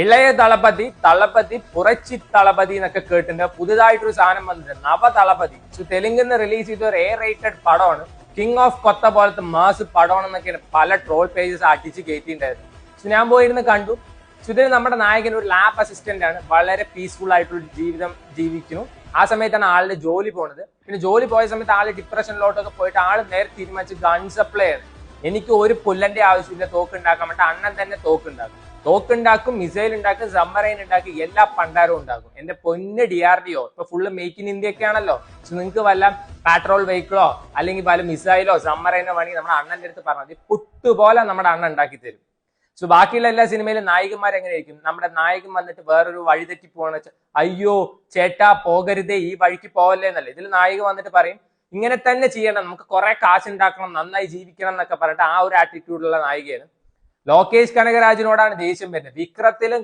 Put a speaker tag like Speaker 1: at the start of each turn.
Speaker 1: ഇളയ തളപതി തളപതി പുറച്ചി തളപതി എന്നൊക്കെ കേട്ടിട്ടുണ്ട്. പുതുതായിട്ടൊരു സാധനം വന്നിട്ടുണ്ട്, നവ തളപതി. തെലുങ്കിന്ന് റിലീസ് ചെയ്ത ഒരു റേറ്റഡ് പടമാണ്. കിങ് ഓഫ് കൊത്ത പോലത്തെ മാസ് പടമാണെന്നൊക്കെയാണ് പല ട്രോൾ പേജസ് അടിച്ച് കയറ്റിയിട്ടുണ്ടായിരുന്നു. ഞാൻ പോയിരുന്ന് കണ്ടു. ഇതിന് നമ്മുടെ നായകൻ ഒരു ലാബ് അസിസ്റ്റന്റ് ആണ്, വളരെ പീസ്ഫുൾ ആയിട്ടുള്ള ജീവിതം ജീവിക്കുന്നു. ആ സമയത്താണ് ആളുടെ ജോലി പോണത്. പിന്നെ ജോലി പോയ സമയത്ത് ആള് ഡിപ്രഷനിലോട്ടൊക്കെ പോയിട്ട് ആള് നേരെ തീരുമാനിച്ച് ഗൺ സപ്ലൈ ആണ്. എനിക്ക് ഒരു പുല്ലന്റെ ആവശ്യമില്ല, തോക്കുണ്ടാക്കാൻ വേണ്ടി അണ്ണൻ തന്നെ തോക്കുണ്ടാക്കും, മിസൈൽ ഉണ്ടാക്കും, സബ്മറൈൻ ഉണ്ടാക്കും, എല്ലാ പണ്ടാരവും ഉണ്ടാക്കും. എന്റെ പൊന്ന് DRDO ഇപ്പൊ ഫുള്ള് മേക്ക് ഇൻ ഇന്ത്യ ഒക്കെ ആണല്ലോ. നിങ്ങൾക്ക് വല്ല പാട്രോൾ വെഹിക്കിളോ അല്ലെങ്കിൽ വല്ല മിസൈലോ സബ്മറൈനോ വേണമെങ്കിൽ നമ്മുടെ അണ്ണന്റെ അടുത്ത് പറഞ്ഞാൽ പുട്ടുപോലെ നമ്മുടെ അണ്ണൻ ഉണ്ടാക്കി തരും. ബാക്കിയുള്ള എല്ലാ സിനിമയിലും നായകന്മാർ എങ്ങനെയായിരിക്കും? നമ്മുടെ നായകൻ വന്നിട്ട് വേറൊരു വഴി തെറ്റി പോവാന്ന് വെച്ചാൽ അയ്യോ ചേട്ടാ പോകരുതേ, ഈ വഴിക്ക് പോവല്ലേ എന്നല്ല. ഇതിൽ നായിക വന്നിട്ട് പറയും ഇങ്ങനെ തന്നെ ചെയ്യണം, നമുക്ക് കുറെ കാശ് ഉണ്ടാക്കണം, നന്നായി ജീവിക്കണം എന്നൊക്കെ പറഞ്ഞിട്ട് ആ ഒരു ആറ്റിറ്റ്യൂഡുള്ള നായികയാണ്. ലോകേഷ് കനകരാജിനോടാണ് ദേഷ്യം വരുന്നത്. വിക്രത്തിലും